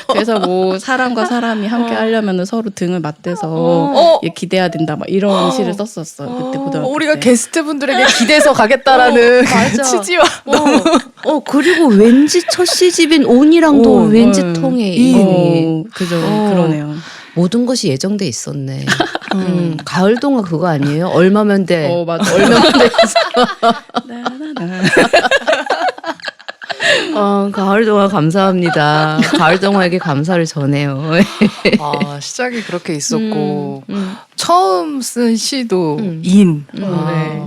그래서 뭐 사람과 사람이 함께 하려면 서로 등을 맞대서 기대야 된다 막 이런 시를 썼었어요. 그때 고등학교 우리가 때. 게스트분들에게 기대서 가겠다라는 맞아. 취지와 그리고 왠지 첫 시집인 온이랑도 왠지 통해. 그죠. 그러네요. 모든 것이 예정돼 있었네. 가을 동화 그거 아니에요? 얼마면 돼. 맞아. 얼마면 돼. 나나나. 가을 동화 감사합니다. 가을 동화에게 감사를 전해요. 시작이 그렇게 있었고 처음 쓴 시도 인. 네.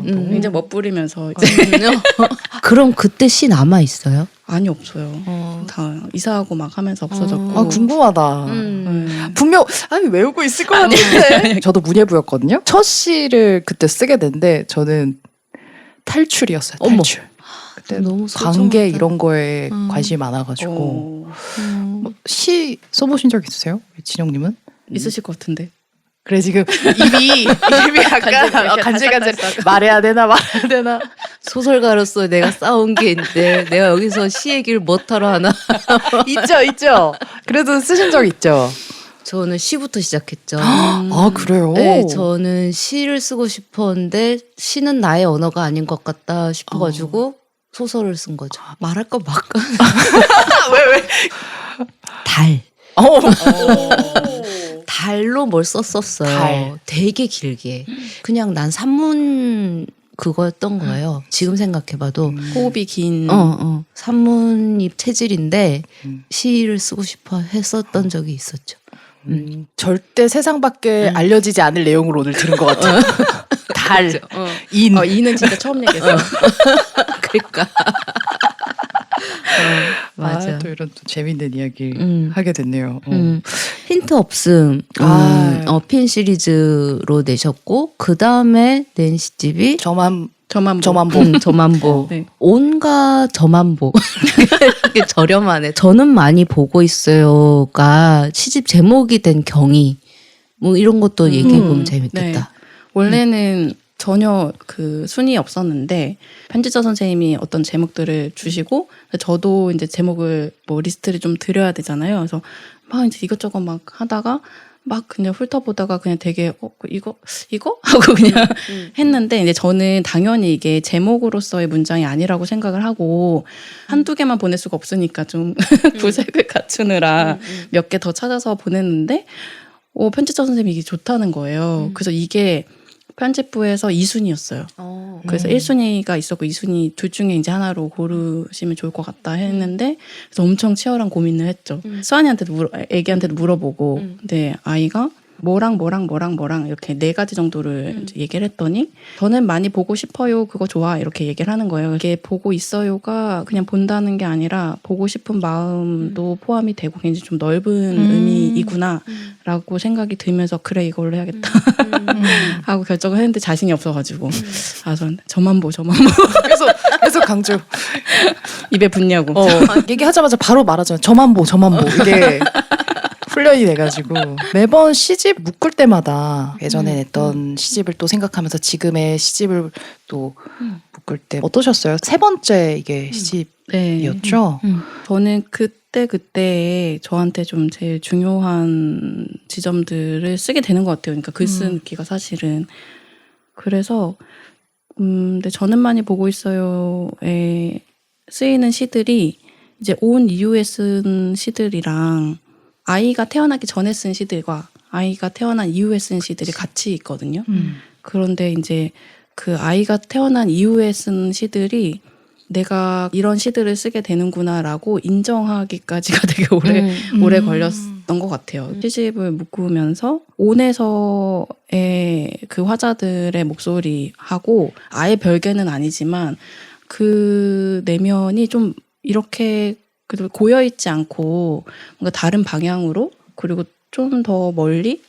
굉장히 멋부리면서 이제 그럼 그때 시 남아 있어요? 아니 없어요. 다 이사하고 막 하면서 없어졌고. 궁금하다. 네. 분명 외우고 있을 것 같은데. 저도 문예부였거든요. 첫 시를 그때 쓰게 된데 저는 탈출이었어요. 어머. 탈출. 그때 너무 관계 소중하다. 이런 거에 관심이 많아가지고 시 써보신 적 있으세요, 진영님은? 있으실 것 같은데. 그래 지금 입이 약간 간질간질 말해야 되나 말아야 되나. 소설가로서 내가 쌓은 게 있는데 내가 여기서 시 얘기를 못하러 하나? 있죠. 그래도 쓰신 적 있죠. 저는 시부터 시작했죠. 그래요? 네, 저는 시를 쓰고 싶었는데 시는 나의 언어가 아닌 것 같다 싶어가지고 소설을 쓴 거죠. 말할 거 말까? 왜? 달. 달로 뭘 썼었어요. 달. 되게 길게. 그냥 난 산문 그거였던 거예요. 지금 생각해봐도. 호흡이 긴. 산문입 체질인데 음. 시를 쓰고 싶어 했었던 적이 있었죠. 절대 세상 밖에 알려지지 않을 내용으로 오늘 들은 것 같아요. 달, 인. 이는 진짜 처음 얘기했어요. 그러니까. 맞아. 또 이런 또 재밌는 이야기 음. 하게 됐네요. 힌트 없음. 핀 시리즈로 내셨고 그 다음에 낸 시집이 저만 저만보. 저만보. 네. 온과 저만보. 이게 저렴하네. 저는 많이 보고 있어요가 시집 제목이 된 경위. 뭐 이런 것도 얘기해보면 재밌겠다. 원래는 전혀 그 순위 없었는데 편집자 선생님이 어떤 제목들을 주시고 저도 이제 제목을 뭐 리스트를 좀 드려야 되잖아요. 그래서 막 이제 이것저것 막 하다가 막 그냥 훑어보다가 그냥 되게 이거 하고 그냥 했는데 이제 저는 당연히 이게 제목으로서의 문장이 아니라고 생각을 하고 한두 개만 보낼 수가 없으니까 좀 구색을 갖추느라 몇 개 더 찾아서 보냈는데 편집자 선생님이 이게 좋다는 거예요. 그래서 이게 편집부에서 2순위였어요. 그래서 1순위가 있었고 2순위 둘 중에 이제 하나로 고르시면 좋을 것 같다 했는데 그래서 엄청 치열한 고민을 했죠. 수환이한테도 애기한테도 물어보고 근데 아이가 뭐랑 이렇게 4가지 정도를 이제 얘기를 했더니 저는 많이 보고 싶어요. 그거 좋아. 이렇게 얘기를 하는 거예요. 이게 보고 있어요가 그냥 본다는 게 아니라 보고 싶은 마음도 포함이 되고 굉장히 좀 넓은 의미이구나 라고 생각이 들면서 그래 이걸로 해야겠다 하고 결정을 했는데 자신이 없어가지고 저만 보 계속 강조. 입에 붙냐고 얘기하자마자 바로 말하잖아요. 저만 보 이게 훈련이 돼가지고 매번 시집 묶을 때마다 예전에 냈던 시집을 또 생각하면서 지금의 시집을 또 묶을 때 어떠셨어요? 세 번째 이게 시집이었죠? 네. 저는 그때 저한테 좀 제일 중요한 지점들을 쓰게 되는 것 같아요. 그러니까 글 쓰기가 사실은. 그래서 근데 저는 많이 보고 있어요에 쓰이는 시들이 이제 온 이후에 쓴 시들이랑 아이가 태어나기 전에 쓴 시들과 아이가 태어난 이후에 쓴 시들이 같이 있거든요. 그런데 이제 그 아이가 태어난 이후에 쓴 시들이 내가 이런 시들을 쓰게 되는구나라고 인정하기까지가 되게 오래 걸렸던 것 같아요. 시집을 묶으면서 온에서의 그 화자들의 목소리하고 아예 별개는 아니지만 그 내면이 좀 이렇게 그래도 고여있지 않고 뭔가 다른 방향으로 그리고 좀 더 멀리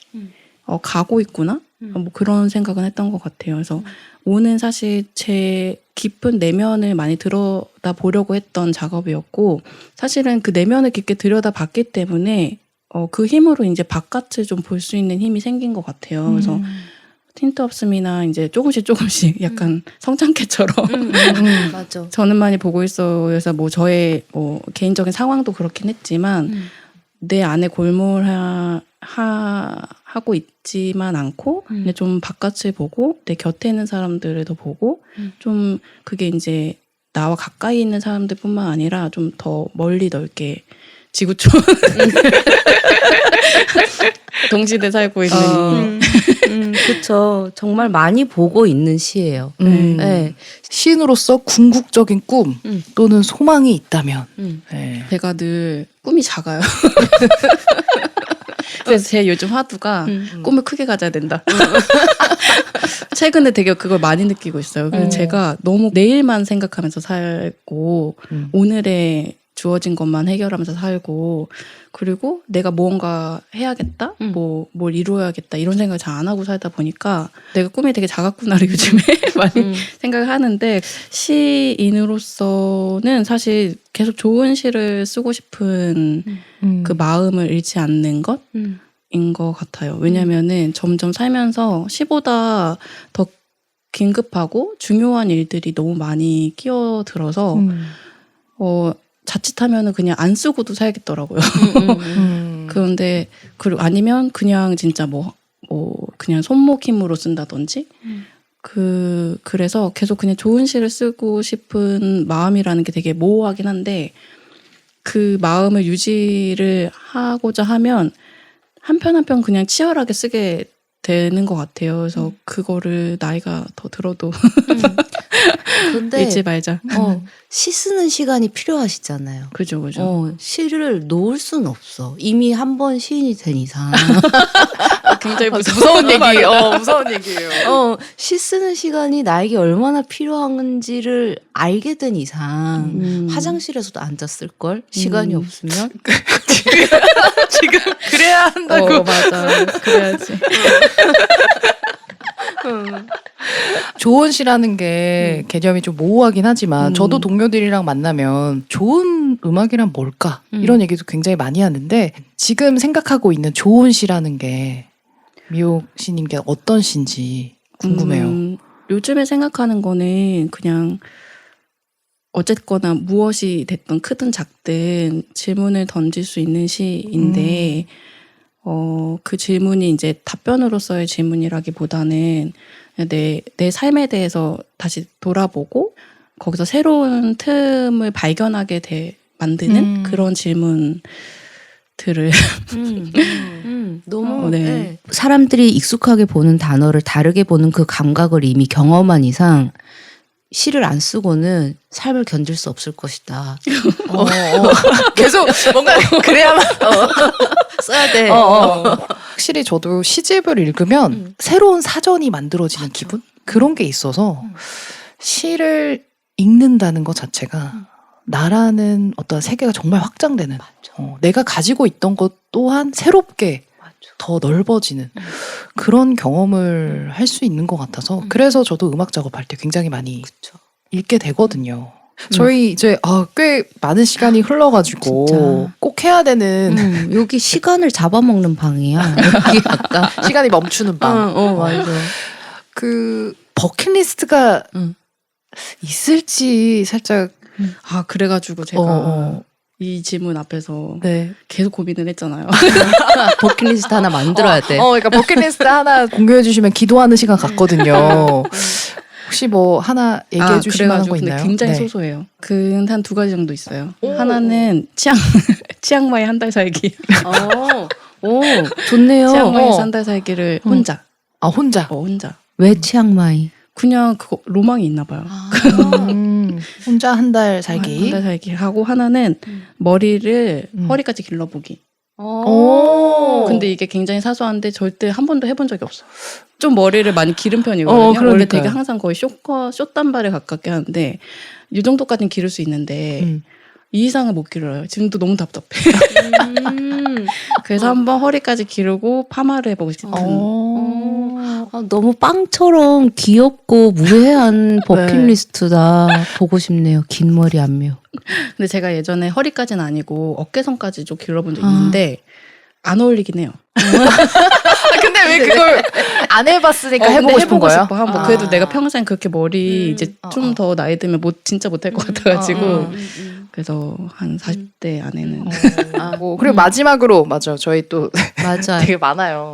가고 있구나 뭐 그런 생각은 했던 것 같아요. 그래서 오는 사실 제 깊은 내면을 많이 들여다 보려고 했던 작업이었고 사실은 그 내면을 깊게 들여다 봤기 때문에 그 힘으로 이제 바깥을 좀 볼 수 있는 힘이 생긴 것 같아요. 그래서 틴트 없음이나 이제 조금씩 약간 성장캐처럼 맞아. 저는 많이 보고 있어서 뭐 저의 뭐 개인적인 상황도 그렇긴 했지만 내 안에 골몰하고 있지만 않고 근데 좀 바깥을 보고 내 곁에 있는 사람들을 더 보고 좀 그게 이제 나와 가까이 있는 사람들뿐만 아니라 좀 더 멀리 넓게 지구촌 동시대 살고 있는 그쵸. 정말 많이 보고 있는 시예요. 네. 시인으로서 궁극적인 꿈 또는 소망이 있다면 네. 제가 늘 꿈이 작아요. 그래서 제 요즘 화두가 꿈을 크게 가져야 된다. 최근에 되게 그걸 많이 느끼고 있어요. 그래서 제가 너무 내일만 생각하면서 살고 오늘에 주어진 것만 해결하면서 살고 그리고 내가 무언가 해야겠다, 뭘 이루어야겠다 이런 생각을 잘 안 하고 살다 보니까 내가 꿈이 되게 작았구나를 요즘에 많이 생각을 하는데 시인으로서는 사실 계속 좋은 시를 쓰고 싶은 그 마음을 잃지 않는 것인 것 같아요. 왜냐면은 점점 살면서 시보다 더 긴급하고 중요한 일들이 너무 많이 끼어들어서 자칫하면은 그냥 안 쓰고도 살겠더라고요. 그런데 그리고 아니면 그냥 진짜 뭐 그냥 손목 힘으로 쓴다든지 그래서 계속 그냥 좋은 시를 쓰고 싶은 마음이라는 게 되게 모호하긴 한데 그 마음을 유지를 하고자 하면 한 편 한 편 그냥 치열하게 쓰게 되는 것 같아요. 그래서 그거를 나이가 더 들어도 근데 잊지 말자. 시 쓰는 시간이 필요하시잖아요. 그죠. 시를 놓을 순 없어. 이미 한 번 시인이 된 이상. 굉장히 무서운 얘기, 무서운 얘기예요. 시 쓰는 시간이 나에게 얼마나 필요한지를 알게 된 이상 화장실에서도 앉았을 걸 시간이 없으면. 지금 그래야 한다고. 맞아. 그래야지. 좋은 시라는 게 개념이 좀 모호하긴 하지만 저도 동료들이랑 만나면 좋은 음악이란 뭘까? 이런 얘기도 굉장히 많이 하는데 지금 생각하고 있는 좋은 시라는 게 미옥 씨님께 어떤 시인지 궁금해요. 요즘에 생각하는 거는 그냥 어쨌거나 무엇이 됐든 크든 작든 질문을 던질 수 있는 시인데 그 질문이 이제 답변으로서의 질문이라기보다는 내 삶에 대해서 다시 돌아보고 거기서 새로운 틈을 발견하게 만드는 그런 질문들을 너무 네. 사람들이 익숙하게 보는 단어를 다르게 보는 그 감각을 이미 경험한 이상 시를 안 쓰고는 삶을 견딜 수 없을 것이다. 계속 뭔가 그래야만 써야 돼. 확실히 저도 시집을 읽으면 새로운 사전이 만들어지는 기분? 그런 게 있어서 시를 읽는다는 것 자체가 나라는 어떤 세계가 정말 확장되는 내가 가지고 있던 것 또한 새롭게 더 넓어지는 그런 경험을 할 수 있는 것 같아서 그래서 저도 음악 작업할 때 굉장히 많이 읽게 되거든요. 저희 이제 꽤 많은 시간이 흘러가지고 진짜. 꼭 해야 되는 여기 시간을 잡아먹는 방이야. 여기 약간. 시간이 멈추는 방. 맞아. 그 버킷리스트가 응. 있을지 살짝 아 그래가지고 제가 어. 이 질문 앞에서 네. 계속 고민을 했잖아요. 버킷리스트 하나 만들어야 돼. 그러니까 버킷리스트 하나 공유해 주시면 기도하는 시간 같거든요. 혹시 뭐 하나 얘기해 주실 만한 거 근데 있나요? 굉장히 네. 소소해요. 한 두 가지 정도 있어요. 오. 하나는 치앙마이 한 달 살기. 오, 좋네요. 치앙마이에서 한 달 살기를 혼자. 아 혼자. 혼자. 왜 치앙마이? 그냥 그거 로망이 있나 봐요. 혼자 한 달 살기. 한 달 살기 하고 하나는 머리를 허리까지 길러보기. 오. 근데 이게 굉장히 사소한데 절대 한 번도 해본 적이 없어. 좀 머리를 많이 기른 편이거든요. 원래 그러니까요. 되게 항상 거의 숏단발에 가깝게 하는데 이 정도까지는 기를 수 있는데 이 이상은 못 길어요. 지금도 너무 답답해. 그래서 한번 허리까지 기르고 파마를 해보고 싶은. 너무 빵처럼 귀엽고 무해한 버킷리스트다. 보고 싶네요. 긴 머리 안묘. 근데 제가 예전에 허리까지는 아니고 어깨선까지 좀 길러본 적 있는데 안 어울리긴 해요. 근데 왜 그걸 안 해봤으니까 근데 해보고 싶은 거예요? 싶어. 한번. 그래도 내가 평생 그렇게 머리 이제 좀 더 나이 들면 진짜 못할 것 같아가지고 그래서 한 40대 안에는 그리고 마지막으로 맞아 저희 또 맞아. 되게 많아요.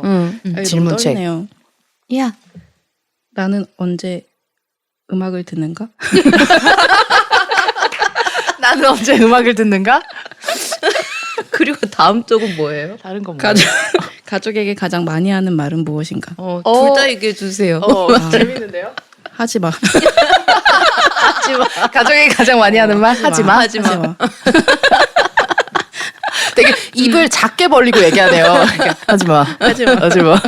질문책. 떨리네요. 야, 나는 언제 음악을 듣는가? 나는 언제 음악을 듣는가? 그리고 다음 쪽은 뭐예요? 다른 건 뭐예요? 가족에게 가장 많이 하는 말은 무엇인가? 둘 다 얘기해 주세요. 재밌는데요? 하지 마. 가족이 가장 많이 하는 말 하지 마. 하지 마. 되게 입을 작게 벌리고 얘기하네요. 하지 마. 하지 마. 하지 마.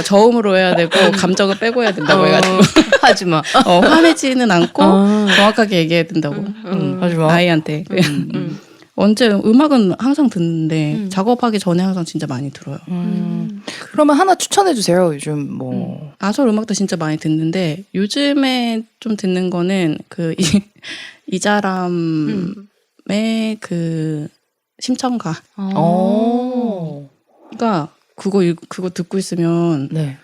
저음으로 해야 되고 감정을 빼고 해야 된다고 해가지고 하지 마. 화내지는 않고 정확하게 얘기해야 된다고. 하지 마. 아이한테. 언제 음악은 항상 듣는데 작업하기 전에 항상 진짜 많이 들어요. 그러면 하나 추천해 주세요. 요즘 뭐 아솔 음악도 진짜 많이 듣는데 요즘에 좀 듣는 거는 그 이자람의 그 심청가. 그러니까 그거 듣고 있으면 네.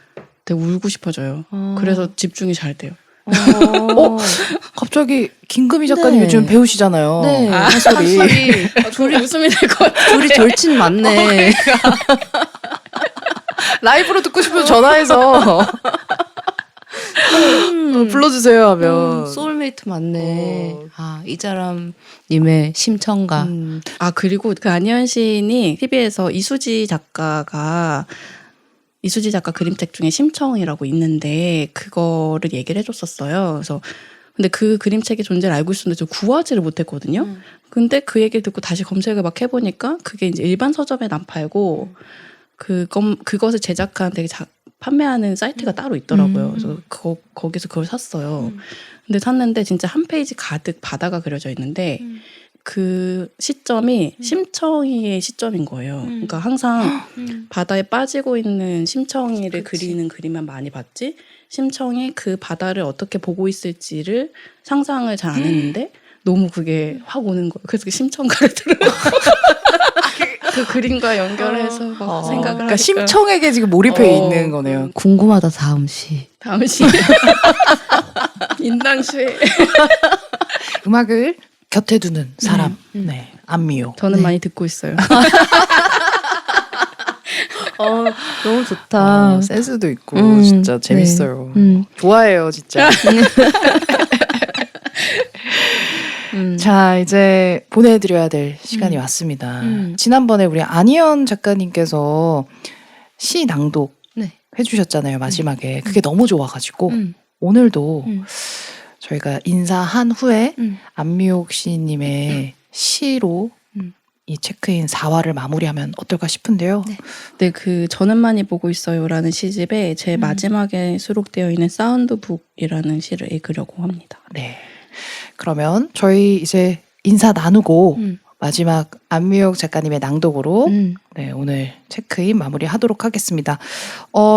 되게 울고 싶어져요. 그래서 집중이 잘 돼요. 갑자기 김금희 작가님 네. 요즘 배우시잖아요. 네. 한소리. 둘이 웃음이 될 것 같아. 둘이 절친 맞네. 라이브로 듣고 싶으면 전화해서 불러주세요 하면. 소울메이트 맞네. 이자람님의 심청가. 그리고 그 안희연 시인이 TV에서 이수지 작가 그림책 중에 심청이라고 있는데 그거를 얘기를 해줬었어요. 그래서 근데 그 그림책의 존재를 알고 있었는데 저 구하지를 못했거든요. 근데 그 얘기를 듣고 다시 검색을 막 해보니까 그게 이제 일반 서점에 안 팔고 그것을 제작한 되게 판매하는 사이트가 따로 있더라고요. 그래서 거기서 그걸 샀어요. 근데 샀는데 진짜 한 페이지 가득 바다가 그려져 있는데 그 시점이 심청이의 시점인 거예요. 그러니까 항상 바다에 빠지고 있는 심청이를 그리는 그림만 많이 봤지 심청이 그 바다를 어떻게 보고 있을지를 상상을 잘 안 했는데 너무 그게 확 오는 거예요. 그래서 그 심청가를 들어요. 그 그림과 연결해서 막 생각을 그러니까 하니까 심청에게 지금 몰입해 있는 거네요. 궁금하다 다음 시. 다음 시 인당시 음악을 곁에 두는 사람. 네. 안미요. 저는 많이 듣고 있어요. 너무 좋다. 센스도 있고 진짜 재밌어요. 좋아해요, 진짜. 자, 이제 보내드려야 될 시간이 왔습니다. 지난번에 우리 안희연 작가님께서 시 낭독 네. 해주셨잖아요, 마지막에. 그게 너무 좋아가지고 오늘도 저희가 인사한 후에 안미옥 시인님의 시로 이 체크인 4화를 마무리하면 어떨까 싶은데요. 네, 그 저는 많이 보고 있어요라는 시집에 제 마지막에 수록되어 있는 사운드북이라는 시를 읽으려고 합니다. 네. 그러면 저희 이제 인사 나누고 마지막 안미옥 작가님의 낭독으로 음. 네, 오늘 체크인 마무리하도록 하겠습니다.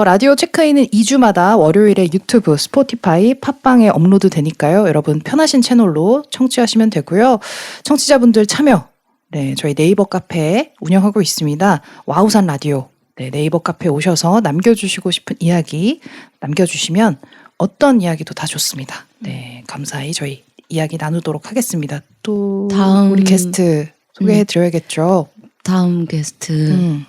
라디오 체크인은 2주마다 월요일에 유튜브, 스포티파이, 팟빵에 업로드 되니까요. 여러분 편하신 채널로 청취하시면 되고요. 청취자분들 참여 네, 저희 네이버 카페 운영하고 있습니다. 와우산 라디오 네, 네이버 카페 오셔서 남겨주시고 싶은 이야기 남겨주시면 어떤 이야기도 다 좋습니다. 네, 감사히 저희 이야기 나누도록 하겠습니다. 또 다음- 우리 게스트 소개해드려야겠죠. 다음 게스트 음.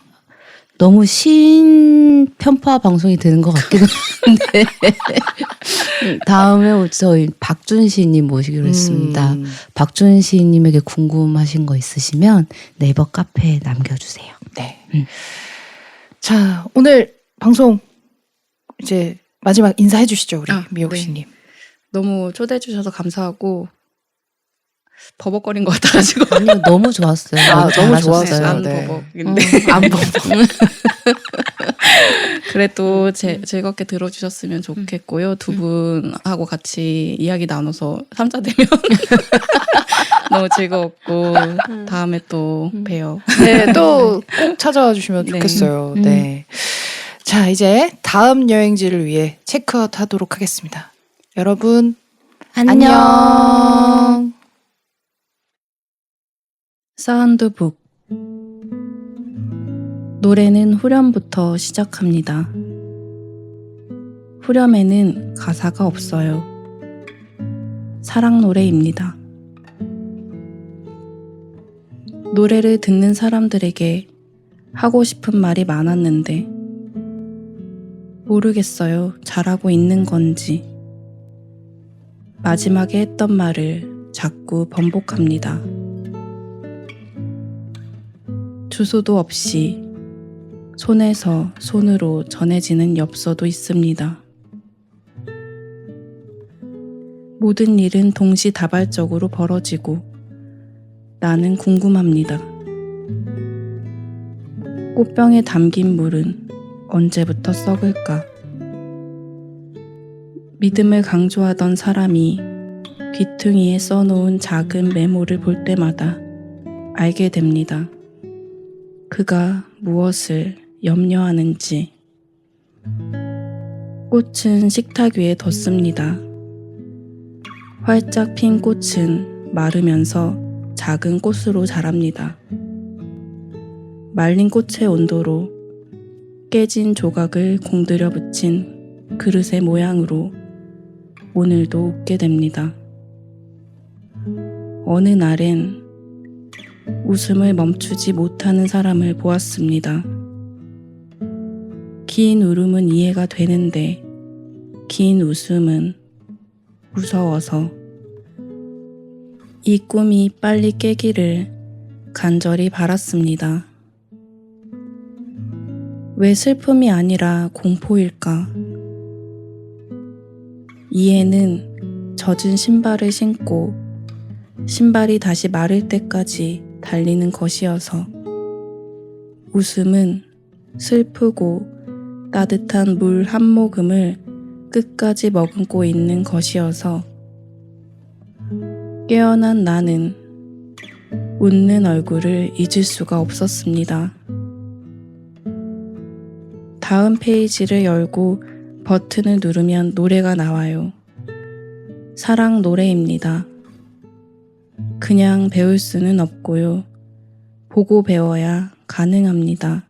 너무 신편파 방송이 되는 것 같기도 한데 다음에 저희 박준시님 모시기로 했습니다. 박준시님에게 궁금하신 거 있으시면 네이버 카페에 남겨주세요. 네. 음. 자, 오늘 방송 이제 마지막 인사해 주시죠, 우리 아, 미옥 네. 씨님. 너무 초대해 주셔서 감사하고 버벅거린 것 같아가지고 아니요, 너무 좋았어요. 아, 너무 잘하셨어요. 좋았어요. 안 네. 버벅인데 안 보고. 그래도 즐겁게 들어주셨으면 좋겠고요. 두 분하고 같이 이야기 나눠서 삼자되면 너무 즐거웠고 다음에 또 봬요. 네, 또 꼭 찾아와 주시면 네. 좋겠어요. 네. 자, 이제 다음 여행지를 위해 체크아웃 하도록 하겠습니다. 여러분, 안녕. 사운드북 노래는 후렴부터 시작합니다. 후렴에는 가사가 없어요. 사랑 노래입니다. 노래를 듣는 사람들에게 하고 싶은 말이 많았는데 모르겠어요. 잘하고 있는 건지. 마지막에 했던 말을 자꾸 번복합니다. 주소도 없이 손에서 손으로 전해지는 엽서도 있습니다. 모든 일은 동시다발적으로 벌어지고 나는 궁금합니다. 꽃병에 담긴 물은 언제부터 썩을까? 믿음을 강조하던 사람이 귀퉁이에 써놓은 작은 메모를 볼 때마다 알게 됩니다. 그가 무엇을 염려하는지. 꽃은 식탁 위에 뒀습니다. 활짝 핀 꽃은 마르면서 작은 꽃으로 자랍니다. 말린 꽃의 온도로 깨진 조각을 공들여 붙인 그릇의 모양으로 오늘도 웃게 됩니다. 어느 날엔 웃음을 멈추지 못하는 사람을 보았습니다. 긴 울음은 이해가 되는데 긴 웃음은 무서워서 이 꿈이 빨리 깨기를 간절히 바랐습니다. 왜 슬픔이 아니라 공포일까? 이해는 젖은 신발을 신고 신발이 다시 마를 때까지 달리는 것이어서, 웃음은 슬프고 따뜻한 물 한 모금을 끝까지 머금고 있는 것이어서, 깨어난 나는 웃는 얼굴을 잊을 수가 없었습니다. 다음 페이지를 열고 버튼을 누르면 노래가 나와요. 사랑 노래입니다. 그냥 배울 수는 없고요. 보고 배워야 가능합니다.